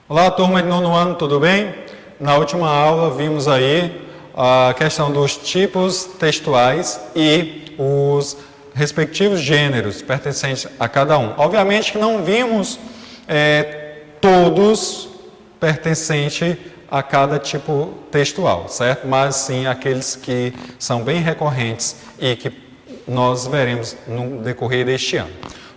Olá, turma de nono ano, tudo bem? Na última aula vimos aí a questão dos tipos textuais e os respectivos gêneros pertencentes a cada um. Obviamente que não vimos todos pertencentes a cada tipo textual, certo? Mas sim aqueles que são bem recorrentes e que nós veremos no decorrer deste ano,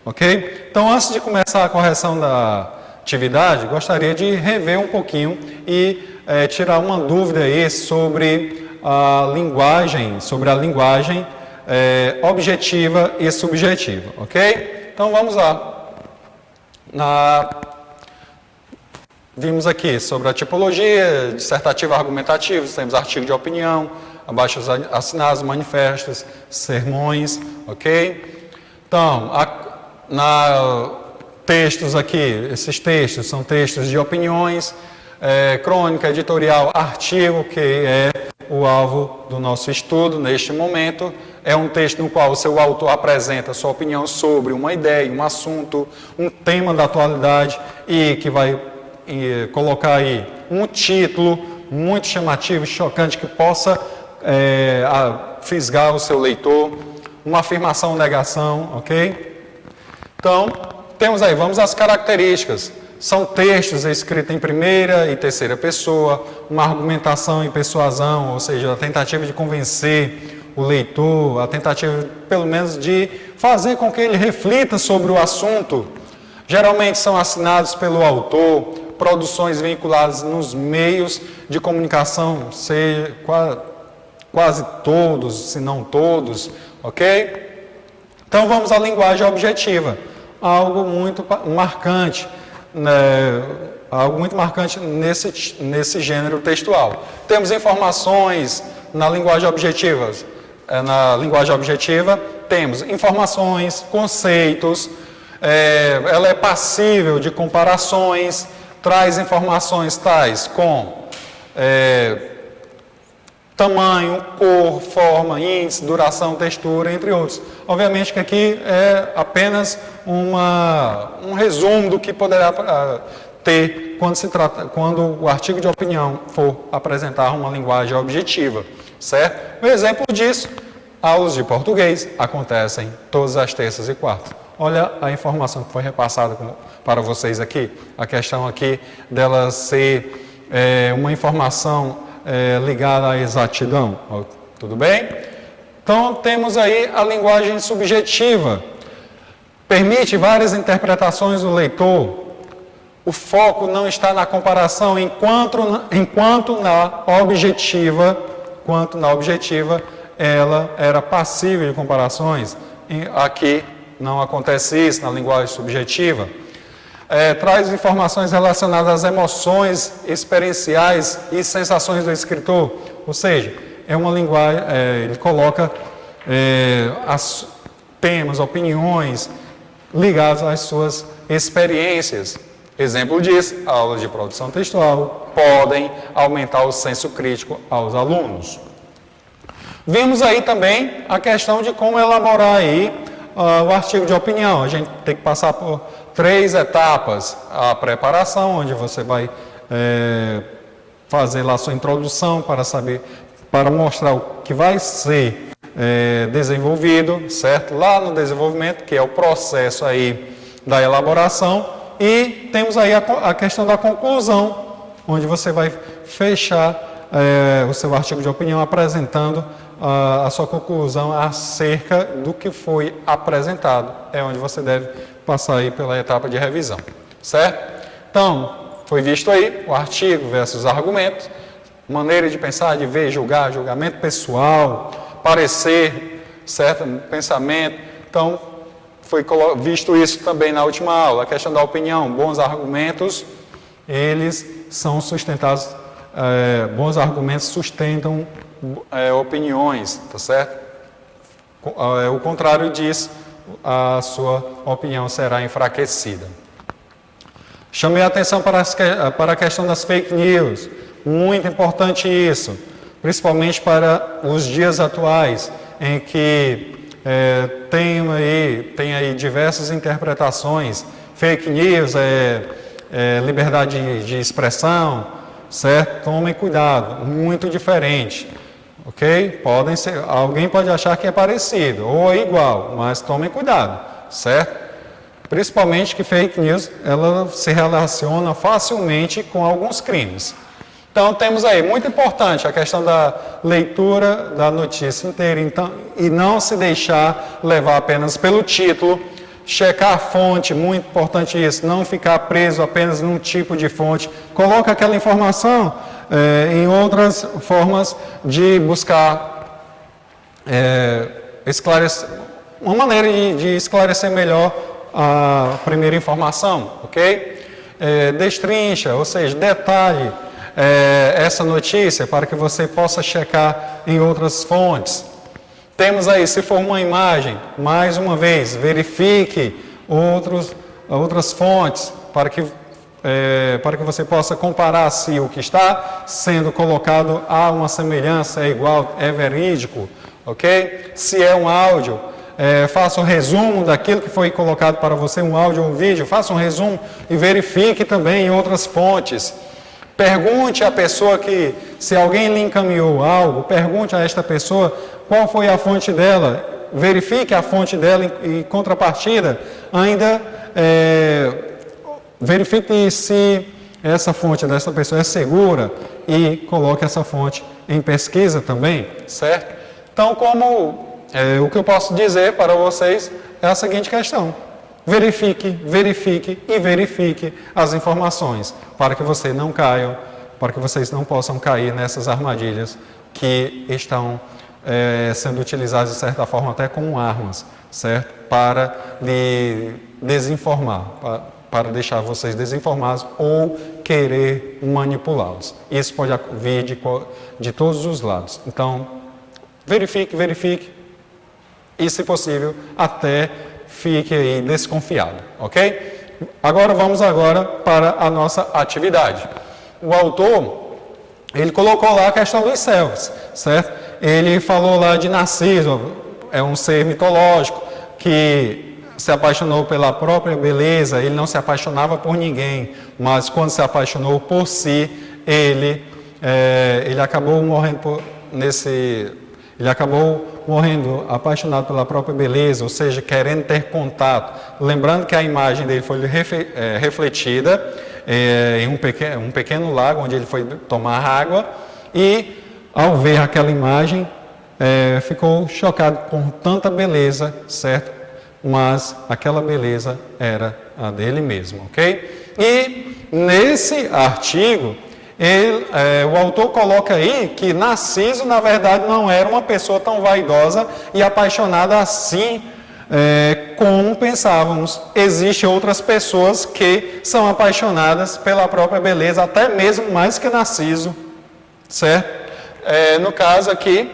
ok? Então, antes de começar a correção da atividade, gostaria de rever um pouquinho e tirar uma dúvida aí sobre a linguagem, objetiva e subjetiva, ok? Então, vamos lá. Vimos aqui sobre a tipologia, dissertativa argumentativa, temos artigo de opinião, abaixo assinados, manifestos, sermões, ok? Então, textos aqui, esses textos são textos de opiniões, crônica, editorial, artigo, que é o alvo do nosso estudo neste momento. É um texto no qual o seu autor apresenta sua opinião sobre uma ideia, um assunto, um tema da atualidade e que vai colocar aí um título muito chamativo, chocante, que possa fisgar o seu leitor, uma afirmação ou negação, ok? Então, temos aí, vamos às características. São textos escritos em primeira e terceira pessoa, uma argumentação e persuasão, ou seja, a tentativa de convencer o leitor, a tentativa, pelo menos, de fazer com que ele reflita sobre o assunto. Geralmente são assinados pelo autor, produções vinculadas nos meios de comunicação, quase todos, se não todos, ok? Então vamos à linguagem objetiva, algo muito marcante, nesse gênero textual. Temos informações na linguagem objetiva. Na linguagem objetiva temos informações, conceitos, ela é passível de comparações, traz informações tais como tamanho, cor, forma, índice, duração, textura, entre outros. Obviamente que aqui é apenas um resumo do que poderá ter quando o artigo de opinião for apresentar uma linguagem objetiva, certo? Um exemplo disso, aulas de português acontecem todas as terças e quartas. Olha a informação que foi repassada para vocês aqui, a questão aqui dela ser uma informação ligada à exatidão, tudo bem? Então, temos aí a linguagem subjetiva, permite várias interpretações do leitor, o foco não está na comparação, enquanto na objetiva, ela era passível de comparações, aqui não acontece isso na linguagem subjetiva. Traz informações relacionadas às emoções experienciais e sensações do escritor, ou seja, é uma linguagem, ele coloca temas, opiniões ligados às suas experiências. Exemplo disso, aulas de produção textual podem aumentar o senso crítico aos alunos. Vimos aí também a questão de como elaborar aí o artigo de opinião. A gente tem que passar por 3 etapas. A preparação, onde você vai fazer lá a sua introdução para mostrar o que vai ser desenvolvido, certo? Lá no desenvolvimento, que é o processo aí da elaboração. E temos aí a questão da conclusão, onde você vai fechar o seu artigo de opinião apresentando a sua conclusão acerca do que foi apresentado. É onde você deve passar aí pela etapa de revisão, certo? Então, foi visto aí o artigo versus argumento, maneira de pensar, de ver, julgar, julgamento pessoal, parecer, certo? Pensamento. Então, foi visto isso também na última aula, a questão da opinião, bons argumentos, eles são sustentados, bons argumentos sustentam opiniões, tá certo? O contrário disso, a sua opinião será enfraquecida. Chamei a atenção para a questão das fake news, muito importante isso, principalmente para os dias atuais, em que tem aí diversas interpretações, fake news, liberdade de expressão, certo? Tomem cuidado, muito diferente, ok? Alguém pode achar que é parecido ou é igual, mas tomem cuidado, certo? Principalmente que fake news, ela se relaciona facilmente com alguns crimes. Então, temos aí, muito importante, a questão da leitura da notícia inteira, então, e não se deixar levar apenas pelo título, checar a fonte, muito importante isso, não ficar preso apenas num tipo de fonte, coloca aquela informação em outras formas de buscar esclarecer, uma maneira de esclarecer melhor a primeira informação, ok? Destrincha, ou seja, detalhe essa notícia para que você possa checar em outras fontes. Temos aí, se for uma imagem, mais uma vez, verifique outras fontes para que você possa comparar se o que está sendo colocado há uma semelhança, é igual, é verídico, ok? Se é um áudio, faça um resumo daquilo que foi colocado para você, um áudio ou um vídeo, faça um resumo e verifique também em outras fontes. Pergunte à pessoa se alguém lhe encaminhou algo, pergunte a esta pessoa qual foi a fonte dela, verifique a fonte dela e, em contrapartida, ainda verifique se essa fonte dessa pessoa é segura e coloque essa fonte em pesquisa também, certo? Então, o que eu posso dizer para vocês é a seguinte questão: verifique e verifique as informações para que vocês não caiam, para que vocês não possam cair nessas armadilhas que estão sendo utilizadas de certa forma até como armas, certo? Para lhe desinformar, para deixar vocês desinformados ou querer manipulá-los. Isso pode vir de todos os lados. Então, verifique e, se possível, até fique aí desconfiado, ok? Vamos para a nossa atividade. O autor, ele colocou lá a questão dos céus, certo? Ele falou lá de Narciso, é um ser mitológico que se apaixonou pela própria beleza, ele não se apaixonava por ninguém, mas quando se apaixonou por si, ele acabou morrendo ele acabou morrendo apaixonado pela própria beleza, ou seja, querendo ter contato. Lembrando que a imagem dele foi refletida em um pequeno lago, onde ele foi tomar água, e ao ver aquela imagem, ficou chocado com tanta beleza, certo? Mas aquela beleza era a dele mesmo, ok? E nesse artigo, o autor coloca aí que Narciso, na verdade, não era uma pessoa tão vaidosa e apaixonada assim como pensávamos. Existem outras pessoas que são apaixonadas pela própria beleza, até mesmo mais que Narciso, certo? No caso aqui,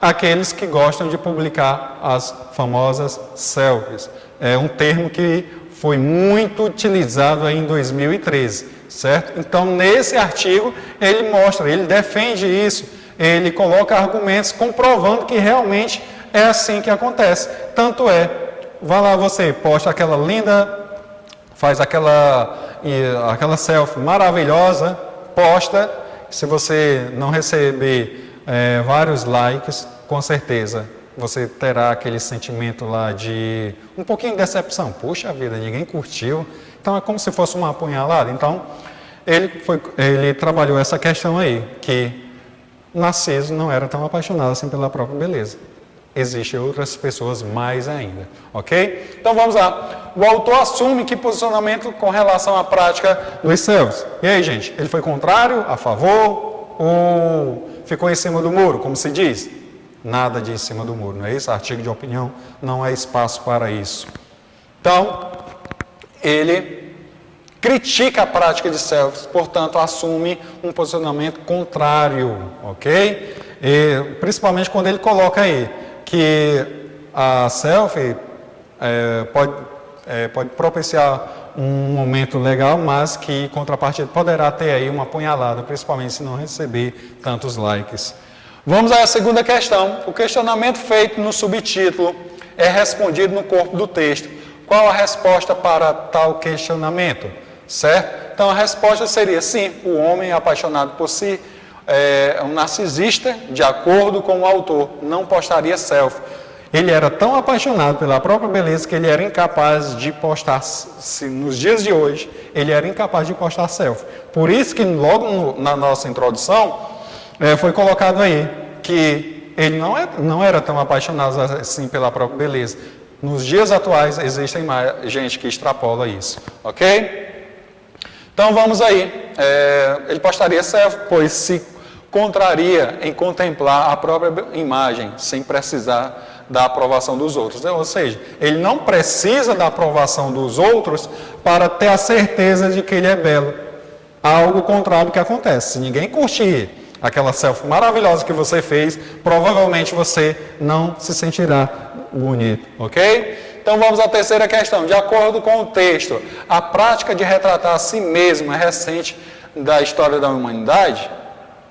aqueles que gostam de publicar as famosas selfies. É um termo que foi muito utilizado aí em 2013, certo? Então, nesse artigo, ele defende isso, ele coloca argumentos comprovando que realmente é assim que acontece. Tanto vai lá você, posta aquela linda, faz aquela selfie maravilhosa, posta. Se você não receber vários likes, com certeza você terá aquele sentimento lá de um pouquinho de decepção. Puxa vida, ninguém curtiu. Então é como se fosse uma apunhalada. Então ele trabalhou essa questão aí, que Narciso não era tão apaixonado assim pela própria beleza. Existem outras pessoas mais ainda, ok? Então vamos lá. O autor assume que posicionamento com relação à prática dos céus. E aí, gente, ele foi contrário, a favor ou ficou em cima do muro, como se diz? Nada de em cima do muro, não é isso? Artigo de opinião não é espaço para isso. Então, ele critica a prática de selfies, portanto, assume um posicionamento contrário, ok? Principalmente quando ele coloca aí que a selfie pode propiciar um momento legal, mas que, em contrapartida, poderá ter aí uma apunhalada, principalmente se não receber tantos likes. Vamos à segunda questão. O questionamento feito no subtítulo é respondido no corpo do texto. Qual a resposta para tal questionamento? certo? Então a resposta seria sim, o homem é apaixonado por si, é um narcisista, de acordo com o autor, não postaria selfie. Ele era tão apaixonado pela própria beleza que ele era incapaz de postar, nos dias de hoje, ele era incapaz de postar selfie. Por isso que logo na nossa introdução, foi colocado aí que ele não era tão apaixonado assim pela própria beleza. Nos dias atuais, existem gente que extrapola isso, ok? Então vamos aí, ele postaria selfie, pois se contraria em contemplar a própria imagem, sem precisar da aprovação dos outros. Ou seja, ele não precisa da aprovação dos outros para ter a certeza de que ele é belo. Algo contrário que acontece. Se ninguém curtir aquela selfie maravilhosa que você fez, provavelmente você não se sentirá bonito, ok? Então vamos à terceira questão. De acordo com o texto, a prática de retratar a si mesmo é recente da história da humanidade?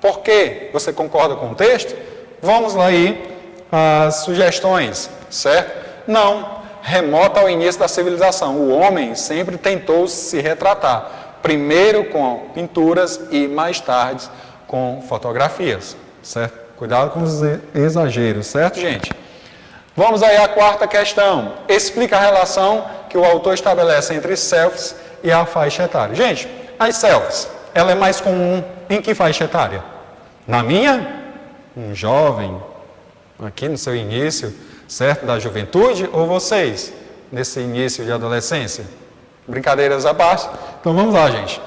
Por quê? Você concorda com o texto? Vamos lá aí as sugestões, certo? Não, remota ao início da civilização. O homem sempre tentou se retratar, primeiro com pinturas e mais tarde com fotografias, certo? Cuidado com os exageros, certo, gente? Vamos aí à quarta questão. Explica a relação que o autor estabelece entre selfies e a faixa etária. Gente, as selfies, ela é mais comum em que faixa etária? Na minha, um jovem, aqui no seu início, certo, da juventude, ou vocês, nesse início de adolescência? Brincadeiras à parte. Então vamos lá, gente.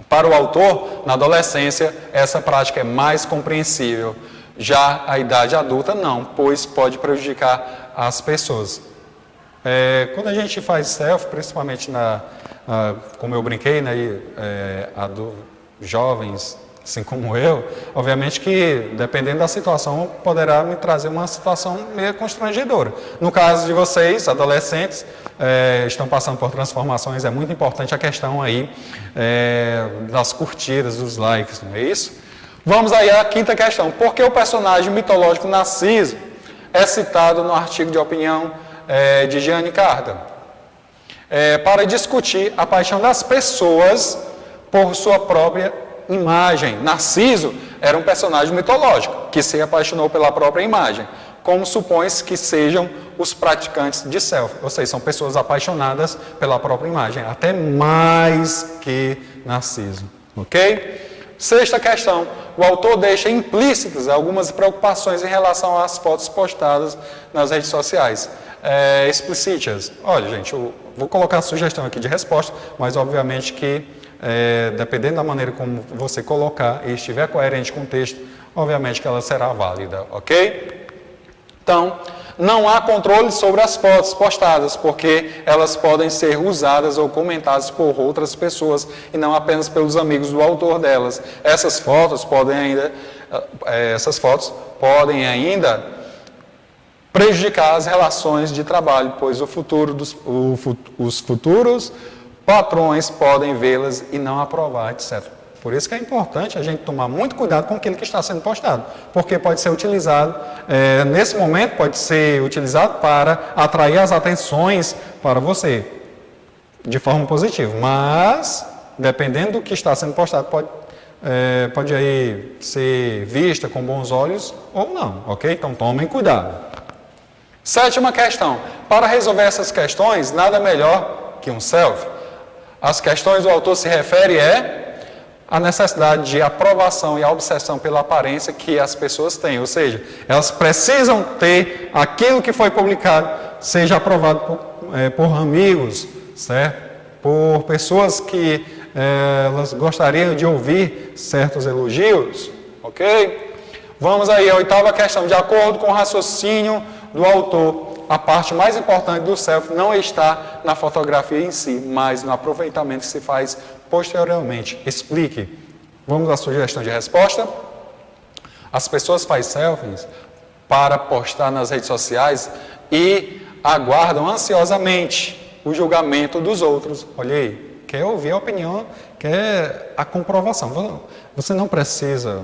Para o autor, na adolescência, essa prática é mais compreensível. Já a idade adulta, não, pois pode prejudicar as pessoas. Quando a gente faz selfie, principalmente como eu brinquei, né, jovens, assim como eu, obviamente que, dependendo da situação, poderá me trazer uma situação meio constrangedora. No caso de vocês, adolescentes, estão passando por transformações, é muito importante a questão aí das curtidas, dos likes, não é isso? Vamos aí à quinta questão. Por que o personagem mitológico Narciso é citado no artigo de opinião de Jeane Cardan? Para discutir a paixão das pessoas por sua própria imagem. Narciso era um personagem mitológico que se apaixonou pela própria imagem, como supõe-se que sejam os praticantes de selfie, ou seja, são pessoas apaixonadas pela própria imagem, até mais que Narciso, ok? Sexta questão, o autor deixa implícitas algumas preocupações em relação às fotos postadas nas redes sociais. Explicite-as. Olha, gente, eu vou colocar a sugestão aqui de resposta, mas obviamente que dependendo da maneira como você colocar e estiver coerente com o texto, obviamente que ela será válida, ok? Então, não há controle sobre as fotos postadas, porque elas podem ser usadas ou comentadas por outras pessoas e não apenas pelos amigos do autor delas. Essas fotos podem ainda prejudicar as relações de trabalho, pois os futuros patrões podem vê-las e não aprovar, etc. Por isso que é importante a gente tomar muito cuidado com aquilo que está sendo postado, porque pode ser utilizado, nesse momento, pode ser utilizado para atrair as atenções para você, de forma positiva, mas, dependendo do que está sendo postado, pode aí ser vista com bons olhos ou não, ok? Então tomem cuidado. Sétima questão, para resolver essas questões, nada melhor que um selfie. As questões do autor se refere a necessidade de aprovação e a obsessão pela aparência que as pessoas têm, ou seja, elas precisam ter aquilo que foi publicado, seja aprovado por amigos, certo? Por pessoas que elas gostariam de ouvir certos elogios, ok? Vamos aí à oitava questão. De acordo com o raciocínio do autor, a parte mais importante do selfie não está na fotografia em si, mas no aproveitamento que se faz posteriormente. Explique. Vamos à sugestão de resposta. As pessoas fazem selfies para postar nas redes sociais e aguardam ansiosamente o julgamento dos outros. Olha aí, quer ouvir a opinião, quer a comprovação. Você não precisa...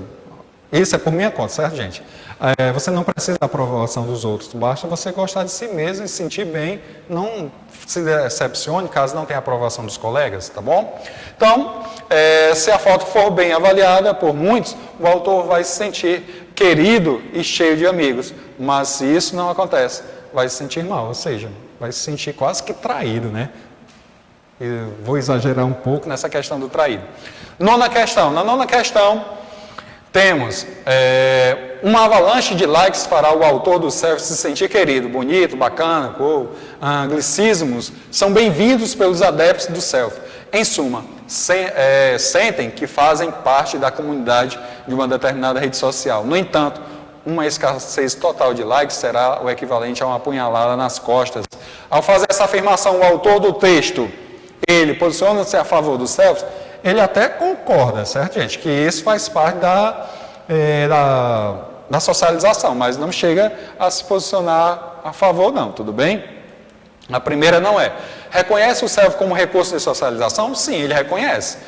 Isso é por minha conta, certo, gente? Você não precisa da aprovação dos outros, basta você gostar de si mesmo e se sentir bem, não se decepcione caso não tenha aprovação dos colegas, tá bom? Então, se a foto for bem avaliada por muitos, o autor vai se sentir querido e cheio de amigos, mas se isso não acontece, vai se sentir mal, ou seja, vai se sentir quase que traído, né? Eu vou exagerar um pouco nessa questão do traído. Nona questão. Na nona questão, temos uma avalanche de likes fará o autor do selfie se sentir querido, bonito, bacana, anglicismos, são bem-vindos pelos adeptos do selfie. Em suma, sentem que fazem parte da comunidade de uma determinada rede social. No entanto, uma escassez total de likes será o equivalente a uma apunhalada nas costas. Ao fazer essa afirmação, o autor do texto, ele posiciona-se a favor do selfie, ele até concorda, certo, gente? Que isso faz parte da socialização, mas não chega a se posicionar a favor, não, tudo bem? A primeira não é. Reconhece o selfie como recurso de socialização? Sim, ele reconhece.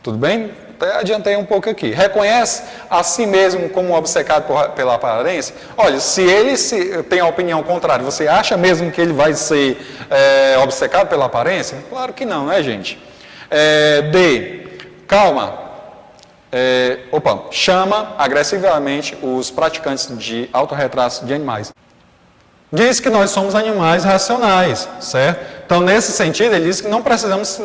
Tudo bem? Até adiantei um pouco aqui. Reconhece a si mesmo como obcecado pela aparência? Olha, se ele tem a opinião contrária, você acha mesmo que ele vai ser obcecado pela aparência? Claro que não, né, gente? D. Calma. Chama agressivamente os praticantes de autorretratos de animais. Diz que nós somos animais racionais, certo? Então, nesse sentido, ele diz que não precisamos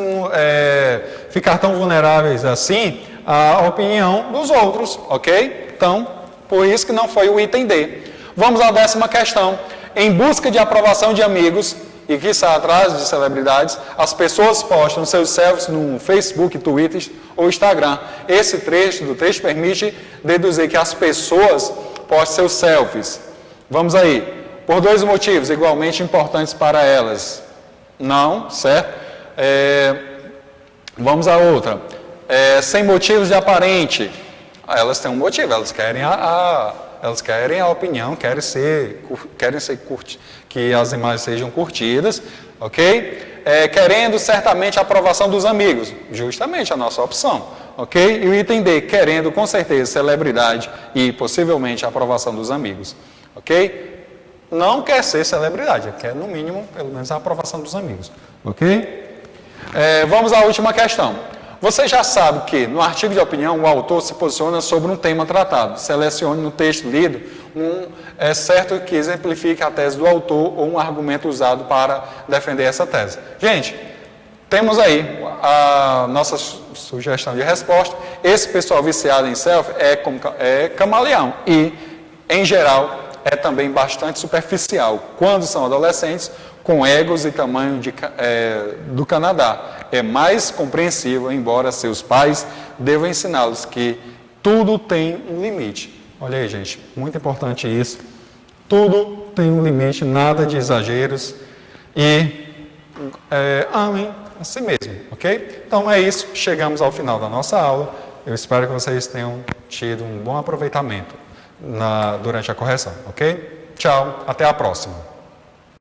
ficar tão vulneráveis assim à opinião dos outros, ok? Então, por isso que não foi o item D. Vamos à 10ª questão. Em busca de aprovação de amigos e que está atrás de celebridades, as pessoas postam seus selfies no Facebook, Twitter ou Instagram. Esse trecho do texto permite deduzir que as pessoas postam seus selfies. Vamos aí. Por dois motivos igualmente importantes para elas. Não, certo? Vamos à outra. Sem motivos de aparente. Elas têm um motivo, elas querem a opinião, que as imagens sejam curtidas, ok? Querendo certamente a aprovação dos amigos, justamente a nossa opção, ok? E o item D, querendo com certeza celebridade e possivelmente a aprovação dos amigos, ok? Não quer ser celebridade, quer no mínimo, pelo menos, a aprovação dos amigos, ok? Vamos à última questão. Você já sabe que, no artigo de opinião, o autor se posiciona sobre um tema tratado. Selecione no texto lido um certo que exemplifique a tese do autor ou um argumento usado para defender essa tese. Gente, temos aí a nossa sugestão de resposta. Esse pessoal viciado em selfie é camaleão e, em geral, é também bastante superficial. Quando são adolescentes, com egos e tamanho do Canadá. É mais compreensível, embora seus pais devam ensiná-los que tudo tem um limite. Olha aí, gente, muito importante isso. Tudo tem um limite, nada de exageros e amem a si mesmo, ok? Então é isso, chegamos ao final da nossa aula. Eu espero que vocês tenham tido um bom aproveitamento durante a correção, ok? Tchau, até a próxima.